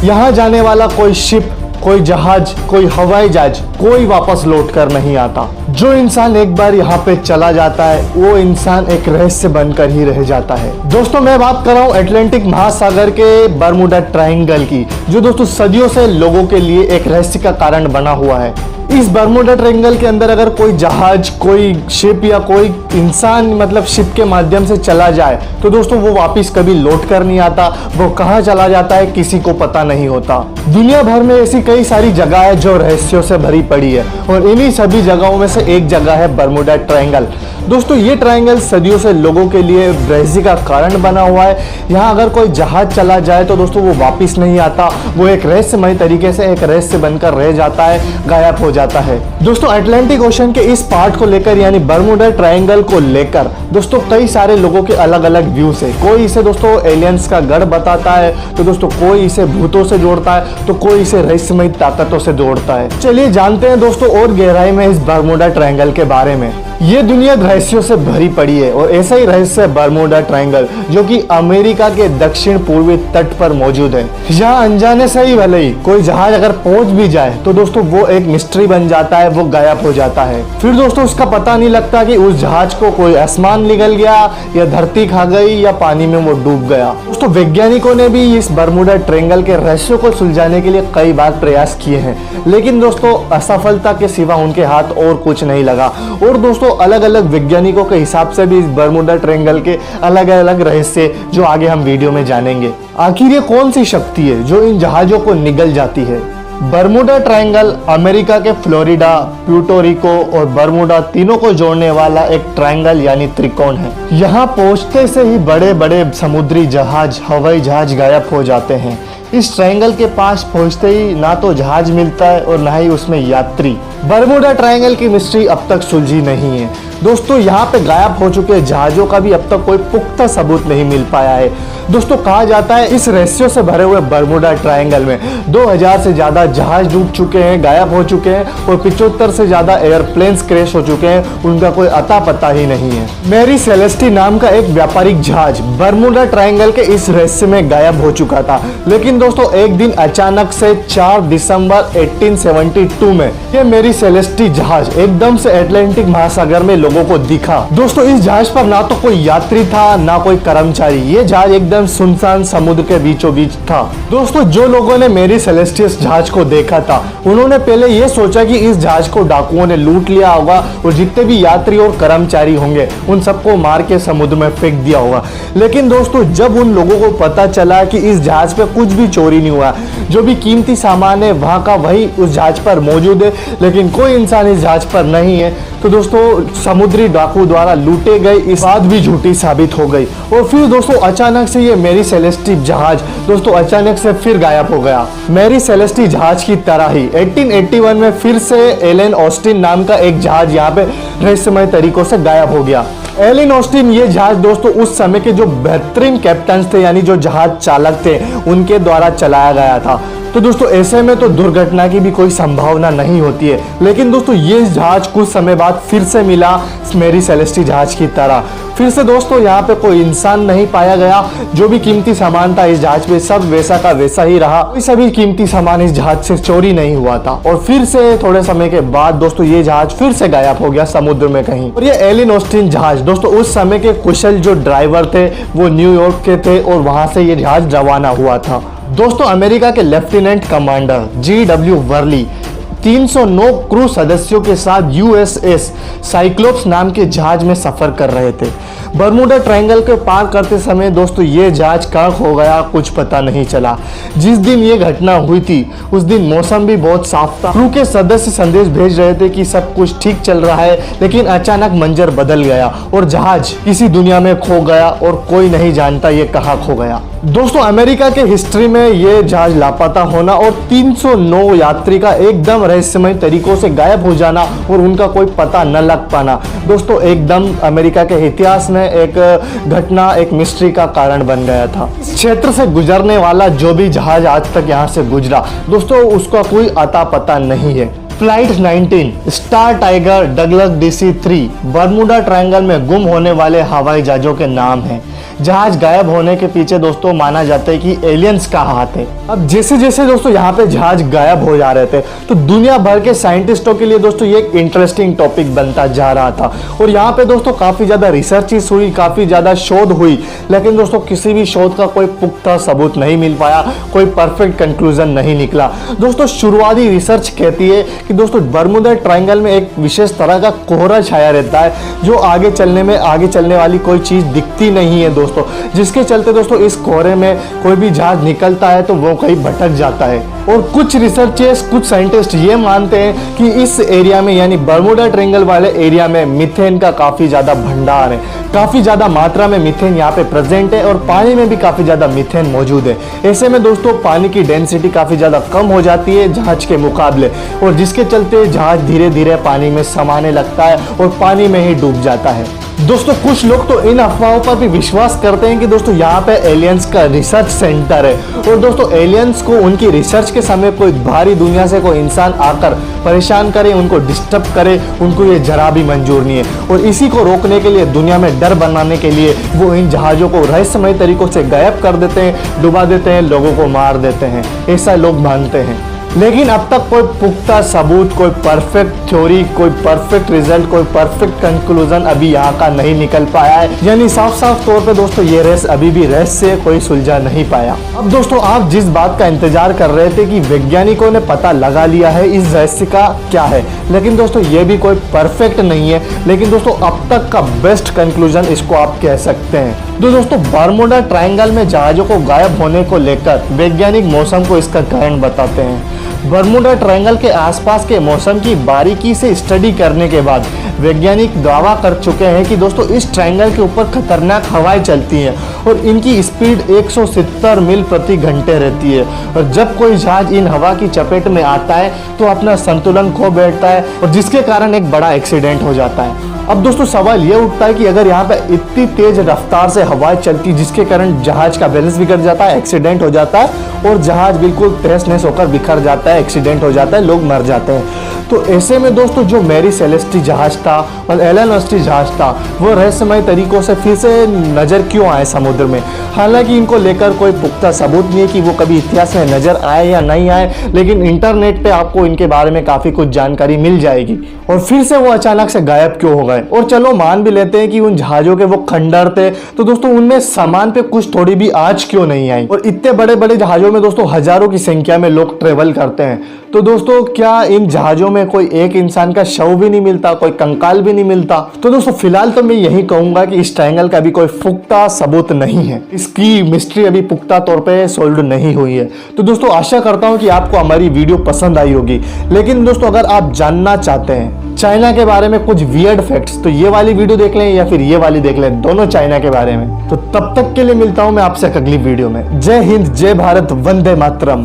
यहाँ जाने वाला कोई शिप, कोई जहाज, कोई हवाई जहाज, कोई वापस लौट कर नहीं आता। जो इंसान एक बार यहाँ पे चला जाता है वो इंसान एक रहस्य बनकर ही रह जाता है। दोस्तों मैं बात कर रहा हूँ अटलांटिक महासागर के बरमूडा ट्रायंगल की, जो दोस्तों सदियों से लोगों के लिए एक रहस्य का कारण बना हुआ है। इस बरमूडा ट्रायंगल के अंदर अगर कोई जहाज, कोई शिप या कोई इंसान मतलब शिप के माध्यम से चला जाए तो दोस्तों वो वापस कभी लौट कर नहीं आता। वो कहाँ चला जाता है किसी को पता नहीं होता। दुनिया भर में ऐसी कई सारी जगह है जो रहस्यों से भरी पड़ी है और इन्हीं सभी जगहों में से एक जगह है बरमूडा ट्रायंगल। दोस्तों ये ट्रायंगल सदियों से लोगों के लिए रहस्य का कारण बना हुआ है। यहाँ अगर कोई जहाज चला जाए तो दोस्तों वो वापस नहीं आता, वो एक रहस्यमय तरीके से एक रहस्य बनकर रह जाता है, गायब हो जाता है। दोस्तों अटलांटिक ओशन के इस पार्ट को लेकर यानी बरमूडा ट्रायंगल को लेकर दोस्तों कई सारे लोगों के अलग अलग व्यूज है। कोई इसे दोस्तों एलियंस का गढ़ बताता है तो दोस्तों कोई इसे भूतों से जोड़ता है तो कोई इसे रहस्यमय ताकतों से जोड़ता है। चलिए जानते हैं दोस्तों और गहराई में इस बरमूडा ट्रायंगल के बारे में। ये दुनिया रहस्यों से भरी पड़ी है और ऐसा ही रहस्य है बरमूडा ट्रायंगल, जो कि अमेरिका के दक्षिण पूर्वी तट पर मौजूद है। यहाँ अनजाने से ही भले ही कोई जहाज अगर पहुंच भी जाए तो दोस्तों वो एक मिस्ट्री बन जाता है, वो गायब हो जाता है। फिर दोस्तों उसका पता नहीं लगता कि उस जहाज को कोई आसमान निगल गया या धरती खा गई या पानी में वो डूब गया। दोस्तों वैज्ञानिकों ने भी इस बरमूडा ट्रायंगल के रहस्यों को सुलझाने के लिए कई बार प्रयास किए हैं, लेकिन दोस्तों असफलता के सिवा उनके हाथ और कुछ नहीं लगा। और दोस्तों अलग अलग वैज्ञानिकों के हिसाब से भी इस बरमूडा ट्रायंगल के अलग अलग रहस्य जो आगे हम वीडियो में जानेंगे। आखिर ये कौन सी शक्ति है जो इन जहाजों को निगल जाती है? बरमूडा ट्रायंगल अमेरिका के फ्लोरिडा, प्यूर्टो रिको और बरमूडा तीनों को जोड़ने वाला एक ट्रायंगल यानी त्रिकोण है। यहाँ पहुंचते से ही बड़े बड़े समुद्री जहाज, हवाई जहाज गायब हो जाते हैं। इस ट्रायंगल के पास पहुंचते ही ना तो जहाज मिलता है और ना ही उसमें यात्री। बरमूडा ट्रायंगल की मिस्ट्री अब तक सुलझी नहीं है। दोस्तों यहाँ पे गायब हो चुके जहाजों का भी अब तक कोई पुख्ता सबूत नहीं मिल पाया है। दोस्तों कहा जाता है इस रहस्यों से भरे हुए बरमूडा ट्रायंगल में 2000 से ज्यादा जहाज डूब चुके हैं, गायब हो चुके हैं और 75 से ज्यादा एयरप्लेन्स क्रैश हो चुके हैं, उनका कोई अता पता ही नहीं है। मैरी सेलेस्टी नाम का एक व्यापारिक जहाज बरमूडा ट्रायंगल के इस रहस्य में गायब हो चुका था, लेकिन दोस्तों एक दिन अचानक से 4 दिसंबर 1872 में ये मैरी सेलेस्टी जहाज एकदम से अटलांटिक महासागर में लोगों को दिखा। दोस्तों इस जहाज पर ना तो कोई यात्री था ना कोई कर्मचारी, ये जहाज एकदम सुनसान समुद्र के बीचों बीच था। दोस्तों जो लोगों ने मैरी सेलेस्टी जहाज को देखा था उन्होंने पहले ये सोचा कि इस जहाज को डाकुओं ने लूट लिया होगा और जितने भी यात्री और कर्मचारी होंगे उन सबको मार के समुद्र में फेंक दिया होगा। लेकिन दोस्तों जब उन लोगों को पता चला कि इस जहाज पे कुछ भी चोरी नहीं हुआ, जो भी कीमती सामान है वहां का वही उस जहाज पर मौजूद है, लेकिन कोई इंसान इस जहाज पर नहीं है, तो दोस्तों समुद्री डाकू द्वारा लूटे गए इस बात भी झूठी साबित हो गई। और फिर दोस्तों अचानक से ये मैरी सेलेस्टी जहाज दोस्तों अचानक से फिर गायब हो गया। मैरी सेलेस्टी जहाज की तरह ही 1881 में फिर से एलन ऑस्टिन नाम का एक जहाज यहाँ पे रहस्यमय तरीकों से गायब हो गया। एलन ऑस्टिन ये जहाज दोस्तों उस समय के जो बेहतरीन कैप्टन थे यानी जो जहाज चालक थे उनके द्वारा चलाया गया था। तो दोस्तों ऐसे में तो दुर्घटना की भी कोई संभावना नहीं होती है, लेकिन दोस्तों ये जहाज कुछ समय बाद फिर से मिला मैरी सेलेस्टी जहाज की तरह। फिर से दोस्तों यहाँ पे कोई इंसान नहीं पाया गया, जो भी कीमती सामान था इस जहाज पे सब वैसा का वैसा ही रहा, कोई सभी कीमती सामान इस जहाज से चोरी नहीं हुआ था। और फिर से थोड़े समय के बाद दोस्तों ये जहाज फिर से गायब हो गया समुद्र में कहीं। और ये एलन ऑस्टिन जहाज दोस्तों उस समय के कुशल जो ड्राइवर थे वो न्यूयॉर्क के थे और वहां से ये जहाज रवाना हुआ था। दोस्तों अमेरिका के lieutenant commander G.W. Worli 309 crew सदस्यों के साथ USS साइक्लोप्स नाम के जहाज में सफर कर रहे थे। बरमूडा ट्रायंगल के पार करते समय दोस्तों ये जहाज कहाँ खो गया कुछ पता नहीं चला। जिस दिन ये घटना हुई थी उस दिन मौसम भी बहुत साफ था। क्रू के सदस्य संदेश भेज रहे थे कि सब कुछ ठीक चल रहा है, लेकिन अचानक मंजर बदल गया और जहाज किसी दुनिया में खो गया और कोई नहीं जानता ये कहाँ खो गया। दोस्तों अमेरिका के हिस्ट्री में ये जहाज लापता होना और 309 यात्री का एकदम रहस्यमय तरीकों से गायब हो जाना और उनका कोई पता न लग पाना दोस्तों एकदम अमेरिका के इतिहास में एक घटना, एक मिस्ट्री का कारण बन गया था। इस क्षेत्र से गुजरने वाला जो भी जहाज आज तक यहाँ से गुजरा दोस्तों उसका कोई अता पता नहीं है। Flight 19 star tiger Douglas DC-3 Bermuda triangle में गुम होने वाले हवाई जहाजों के नाम हैं। जहाज गायब होने के पीछे दोस्तों माना जाता है कि एलियंस का हाथ है। अब जैसे जैसे दोस्तों यहाँ पे जहाज गायब हो जा रहे थे तो दुनिया भर के साइंटिस्टों के लिए दोस्तों ये एक इंटरेस्टिंग टॉपिक बनता जा रहा था और यहाँ पे दोस्तों काफी ज्यादा रिसर्चेस हुई, काफी ज्यादा शोध हुई, लेकिन दोस्तों किसी भी शोध का कोई पुख्ता सबूत नहीं मिल पाया, कोई परफेक्ट कंक्लूजन नहीं निकला। दोस्तों शुरुआती रिसर्च कहती है कि दोस्तों बर्मुडा ट्रायंगल में एक विशेष तरह का कोहरा छाया रहता है जो आगे चलने वाली कोई चीज दिखती नहीं है दोस्तों, जिसके चलते दोस्तों इस कोहरे में कोई भी जहाज निकलता है तो वो कहीं भटक जाता है। और कुछ रिसर्चर्स, कुछ साइंटिस्ट ये मानते हैं कि इस एरिया में यानी बर्मुडा ट्रायंगल वाले एरिया में मीथेन का काफी ज्यादा भंडार है, काफी ज्यादा मात्रा में मीथेन यहाँ पे प्रेजेंट है और पानी में भी काफी ज्यादा मीथेन मौजूद है। ऐसे में दोस्तों पानी की डेंसिटी काफी ज्यादा कम हो जाती है जहाज के मुकाबले और जिसके चलते जहाज धीरे धीरे पानी में समाने लगता है और पानी में ही डूब जाता है। दोस्तों कुछ लोग तो इन अफवाहों पर भी विश्वास करते हैं कि दोस्तों यहाँ पे एलियंस का रिसर्च सेंटर है और दोस्तों एलियंस को उनकी रिसर्च के समय कोई बाहरी दुनिया से कोई इंसान आकर परेशान करे, उनको डिस्टर्ब करे, उनको ये जरा भी मंजूर नहीं है। और इसी को रोकने के लिए, दुनिया में डर बनाने के लिए वो इन जहाज़ों को रहस्यमय तरीकों से गायब कर देते हैं, डुबा देते हैं, लोगों को मार देते हैं, ऐसा लोग मानते हैं। लेकिन अब तक कोई पुख्ता सबूत, कोई परफेक्ट थ्योरी, कोई परफेक्ट रिजल्ट, कोई परफेक्ट कंक्लूजन अभी यहाँ का नहीं निकल पाया है। यानी साफ साफ तौर पे दोस्तों ये रहस्य अभी भी रहस्य कोई सुलझा नहीं पाया। अब दोस्तों आप जिस बात का इंतजार कर रहे थे कि वैज्ञानिकों ने पता लगा लिया है इस रहस्य का क्या है, लेकिन दोस्तों ये भी कोई परफेक्ट नहीं है, लेकिन दोस्तों अब तक का बेस्ट कंक्लूजन इसको आप कह सकते हैं। तो दोस्तों बर्मुडा ट्रायंगल में जहाजों को गायब होने को लेकर वैज्ञानिक मौसम को इसका कारण बताते हैं। बर्मुडा ट्रायंगल के आसपास के मौसम की बारीकी से स्टडी करने के बाद वैज्ञानिक दावा कर चुके हैं कि दोस्तों इस ट्रायंगल के ऊपर खतरनाक हवाएं चलती हैं और इनकी स्पीड 170 मील प्रति घंटे रहती है और जब कोई जहाज इन हवा की चपेट में आता है तो अपना संतुलन खो बैठता है और जिसके कारण एक बड़ा एक्सीडेंट हो जाता है। अब दोस्तों सवाल ये उठता है कि अगर यहाँ पे इतनी तेज रफ्तार से हवाएं चलती जिसके कारण जहाज का बैलेंस बिगड़ जाता है, एक्सीडेंट हो जाता है और जहाज बिल्कुल तहस नहस होकर बिखर जाता है, एक्सीडेंट हो जाता है, लोग मर जाते हैं। तो ऐसे में दोस्तों जो मैरी सेलेस्टी जहाज था और एलन ऑस्टी जहाज था वो रहस्यमय तरीकों से फिर से नजर क्यों आए समुद्र में। हालांकि इनको लेकर कोई पुख्ता सबूत नहीं है कि वो कभी इतिहास में नजर आए या नहीं आए, लेकिन इंटरनेट पे आपको इनके बारे में काफी कुछ जानकारी मिल जाएगी। और फिर से वो अचानक से गायब क्यों हो गए। और चलो मान भी लेते हैं कि उन जहाजों के वो खंडर थे, तो दोस्तों उनमें सामान पे कुछ थोड़ी भी आज क्यों नहीं आई। और इतने बड़े बड़े जहाजों में दोस्तों हजारों की संख्या में लोग ट्रेवल करते हैं, तो दोस्तों क्या इन जहाजों में कोई एक इंसान का शव भी नहीं मिलता, कोई कंकाल भी नहीं मिलता। तो दोस्तों फिलहाल तो मैं यही कहूंगा कि इस ट्रायंगल का अभी कोई पुख्ता सबूत नहीं है, इसकी मिस्ट्री अभी पुख्ता तौर पे सोल्व नहीं हुई है। तो दोस्तों आशा करता हूं कि आपको हमारी वीडियो पसंद आई होगी, लेकिन दोस्तों अगर आप जानना चाहते हैं चाइना के बारे में कुछ वियर्ड फैक्ट्स तो ये वाली वीडियो देख लें या फिर ये वाली देख लें, दोनों चाइना के बारे में। तो तब तक के लिए मिलता हूं मैं आपसे अगली वीडियो में। जय हिंद, जय भारत, वंदे मातरम।